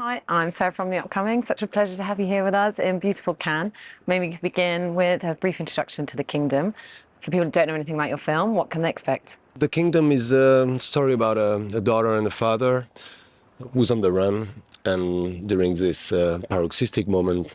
Hi, I'm Sarah from The Upcoming. Such a pleasure to have you here with us in beautiful Cannes. Maybe we could begin with a brief introduction to The Kingdom. For people who don't know anything about your film, what can they expect? The Kingdom is a story about a daughter and a father who's on the run, and during this paroxystic moment,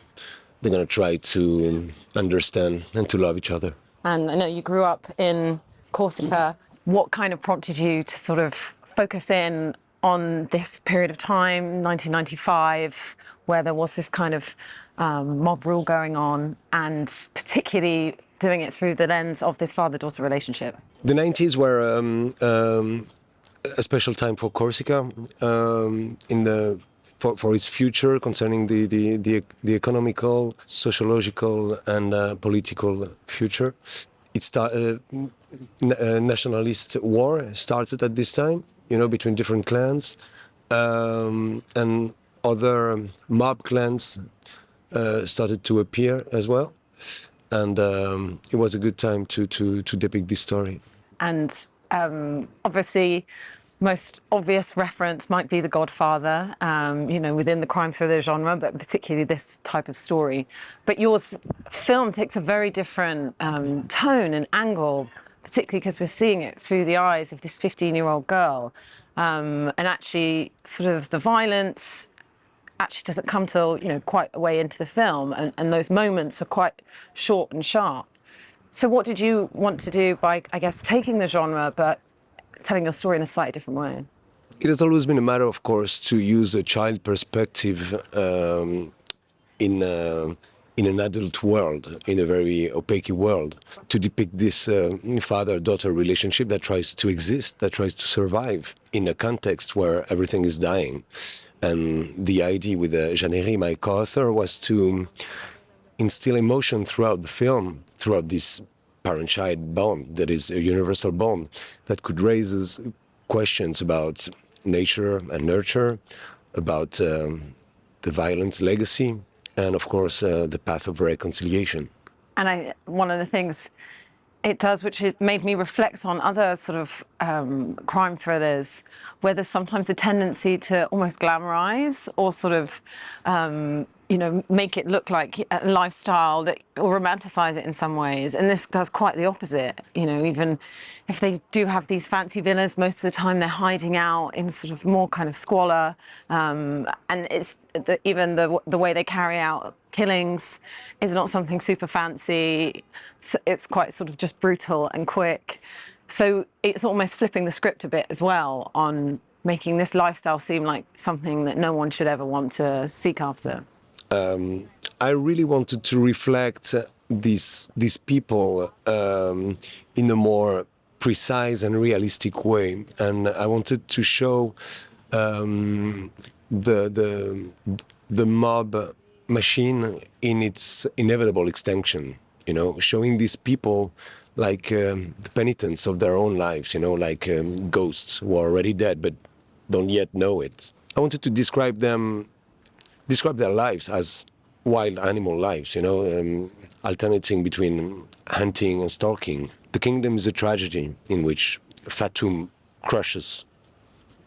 they're going to try to understand and to love each other. And I know you grew up in Corsica. What kind of prompted you to sort of focus in on this period of time, 1995, where there was this kind of mob rule going on, and particularly doing it through the lens of this father-daughter relationship? The 90s were a special time for Corsica for its future concerning the economical, sociological, and political future. Nationalist war started at this time, between different clans, and other mob clans started to appear as well. And it was a good time to depict this story. And obviously, most obvious reference might be The Godfather, within the crime thriller genre, but particularly this type of story. But your film takes a very different tone and angle, particularly because we're seeing it through the eyes of this 15-year-old girl. And actually, sort of the violence actually doesn't come till, quite a way into the film. And those moments are quite short and sharp. So what did you want to do by, I guess, taking the genre, but telling your story in a slightly different way? It has always been a matter, of course, to use a child perspective in an adult world, in a very opaque world, to depict this father-daughter relationship that tries to exist, that tries to survive in a context where everything is dying. And the idea with Jeannery, my co-author, was to instill emotion throughout the film, throughout this parent-child bond that is a universal bond that could raise questions about nature and nurture, about the violent legacy, and of course the path of reconciliation. And one of the things it does, which it made me reflect on other sort of crime thrillers, where there's sometimes a tendency to almost glamorize or sort of make it look like a lifestyle or romanticize it in some ways. And this does quite the opposite. Even if they do have these fancy villas, most of the time they're hiding out in sort of more kind of squalor. And it's even the way they carry out killings is not something super fancy. It's quite sort of just brutal and quick. So it's almost flipping the script a bit as well on making this lifestyle seem like something that no one should ever want to seek after. I really wanted to reflect these people in a more precise and realistic way, and I wanted to show the mob machine in its inevitable extinction. Showing these people like the penitents of their own lives. Like ghosts who are already dead but don't yet know it. I wanted to describe their lives as wild animal lives, alternating between hunting and stalking. The Kingdom is a tragedy in which Fatum crushes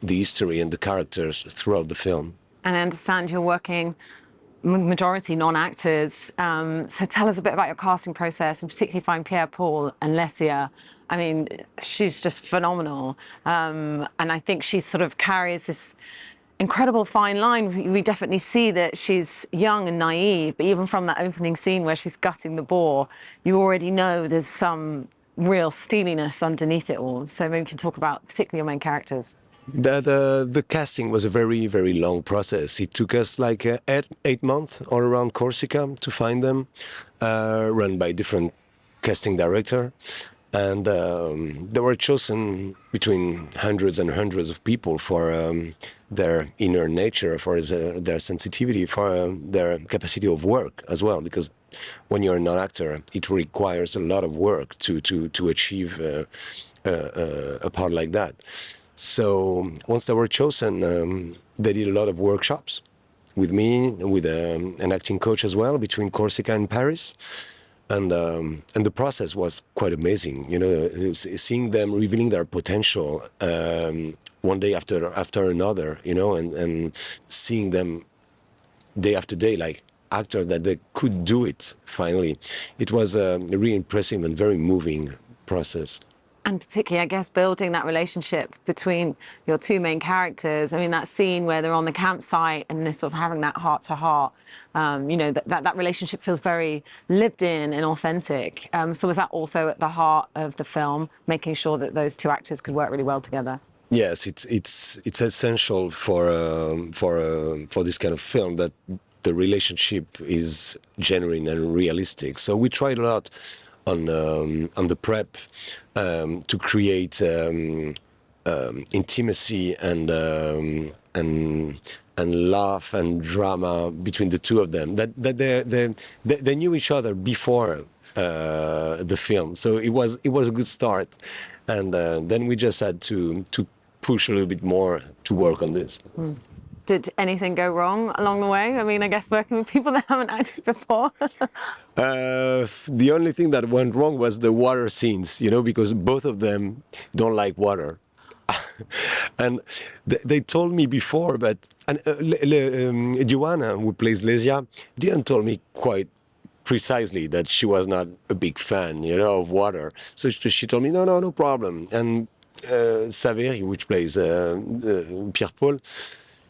the history and the characters throughout the film. And I understand you're working with majority non-actors. So tell us a bit about your casting process, and particularly find Pierre-Paul and Lesia. I mean, she's just phenomenal. And I think she sort of carries this incredible fine line. We definitely see that she's young and naive, but even from that opening scene where she's gutting the boar, you already know there's some real steeliness underneath it all. So maybe we can talk about particularly your main characters. The casting was a very, very long process. It took us like 8 months all around Corsica to find them, run by different casting director. And they were chosen between hundreds and hundreds of people for their inner nature, for their sensitivity, for their capacity of work as well. Because when you're a non-actor, it requires a lot of work to achieve a part like that. So once they were chosen, they did a lot of workshops with me, with an acting coach as well, between Corsica and Paris. And the process was quite amazing, seeing them revealing their potential one day after another, and seeing them day after day, like actors that they could do it finally. It was a really impressive and very moving process. And particularly, I guess, building that relationship between your two main characters. I mean, that scene where they're on the campsite and they're sort of having that heart to heart, that relationship feels very lived in and authentic. So was that also at the heart of the film, making sure that those two actors could work really well together? Yes, it's essential for this kind of film that the relationship is genuine and realistic. So we tried a lot on the prep to create intimacy and laugh and drama between the two of them. That they knew each other before the film, so it was a good start, and then we just had to push a little bit more to work on this. Did anything go wrong along the way? I mean, I guess working with people that haven't acted before. The only thing that went wrong was the water scenes, because both of them don't like water. And they told me before, but Joanna, who plays Lesia, didn't tell me quite precisely that she was not a big fan, of water. So she told me, no problem. And Saveri, which plays Pierre Paul,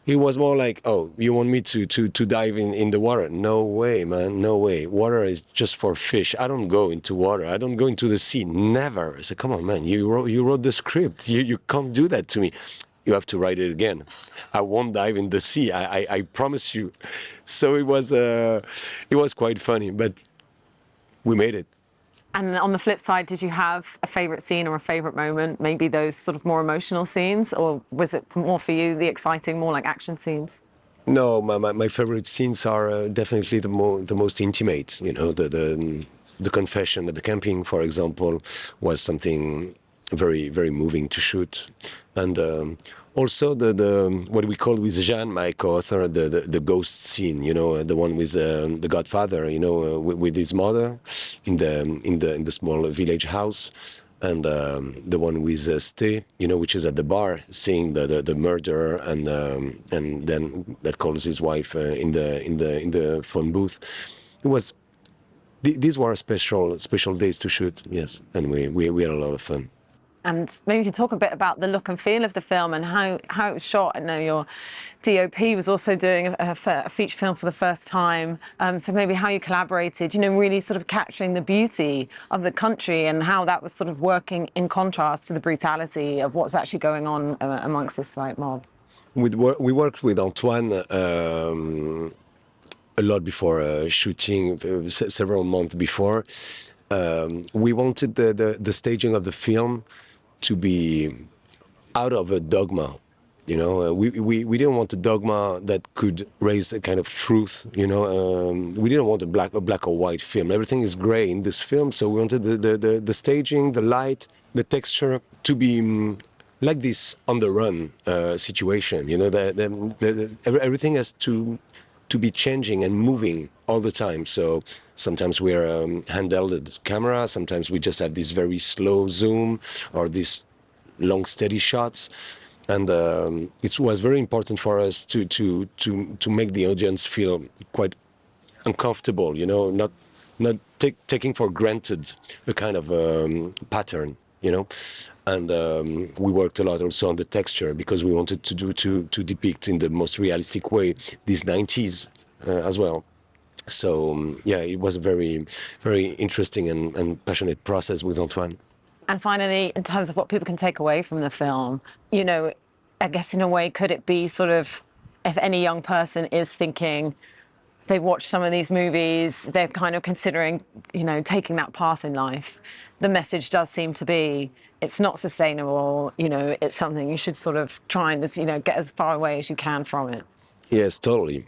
he was more like, oh, you want me to dive in the water? No way, man, no way. Water is just for fish. I don't go into water. I don't go into the sea. Never. I said, come on, man, you wrote the script. You can't do that to me. You have to write it again. I won't dive in the sea. I promise you. So it was quite funny, but we made it. And on the flip side, did you have a favorite scene or a favorite moment? Maybe those sort of more emotional scenes, or was it more for you the exciting, more like action scenes? No, my favorite scenes are definitely the most intimate. The confession at the camping, for example, was something very very moving to shoot, and also the what we call with Jeanne, my co-author, the ghost scene. The one with the Godfather. With his mother in the small village house. And the one with Ste, which is at the bar, seeing the murderer, and then that calls his wife in the phone booth. It was these were special days to shoot, yes, and we had a lot of fun. And maybe you could talk a bit about the look and feel of the film and how it was shot. I know your DOP was also doing a feature film for the first time. So maybe how you collaborated, really sort of capturing the beauty of the country and how that was sort of working in contrast to the brutality of what's actually going on amongst this mob. We worked with Antoine a lot before shooting, several months before. We wanted the staging of the film to be out of a dogma. We didn't want a dogma that could raise a kind of truth. We didn't want a black or white film. Everything is gray in this film, so we wanted the staging, the light, the texture to be like this on the run situation. Everything has to be changing and moving all the time. So sometimes we're handheld camera, sometimes we just have this very slow zoom or this long steady shots, and it was very important for us to make the audience feel quite uncomfortable, not taking for granted a kind of pattern. And we worked a lot also on the texture because we wanted to depict in the most realistic way these 90s as well. So it was a very, very interesting and passionate process with Antoine. And finally, in terms of what people can take away from the film, I guess in a way, could it be sort of, if any young person is thinking, they watch some of these movies, they're kind of considering, taking that path in life. The message does seem to be, it's not sustainable, it's something you should sort of try and just, get as far away as you can from it. Yes, totally.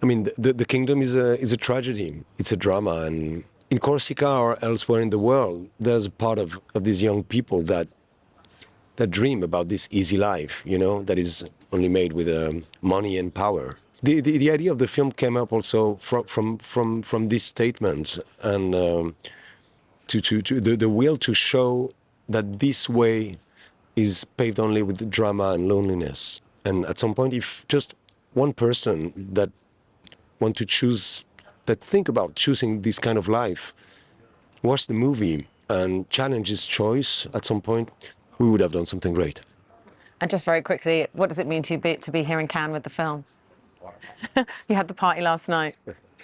I mean, the kingdom is a tragedy. It's a drama, and in Corsica or elsewhere in the world, there's a part of these young people that dream about this easy life, that is only made with money and power. The idea of the film came up also from this statement, and to the will to show that this way is paved only with drama and loneliness. And at some point, if just one person that want to choose, that think about choosing this kind of life, watch the movie and challenge his choice at some point, we would have done something great. And just very quickly, what does it mean to be here in Cannes with the film? You had the party last night.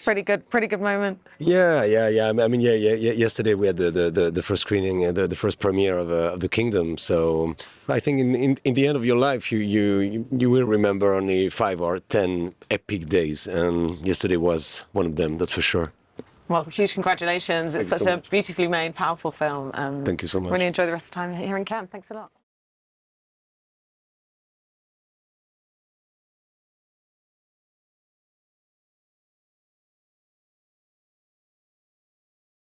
Pretty good moment. Yeah. I mean, yeah. Yesterday we had the first screening, the first premiere of the Kingdom. So I think in the end of your life, you will remember only 5 or 10 epic days, and yesterday was one of them. That's for sure. Well, huge congratulations. It's Thank you such so a much. beautifully made, powerful film. Thank you so much. Really enjoy the rest of the time here in Cannes. Thanks a lot.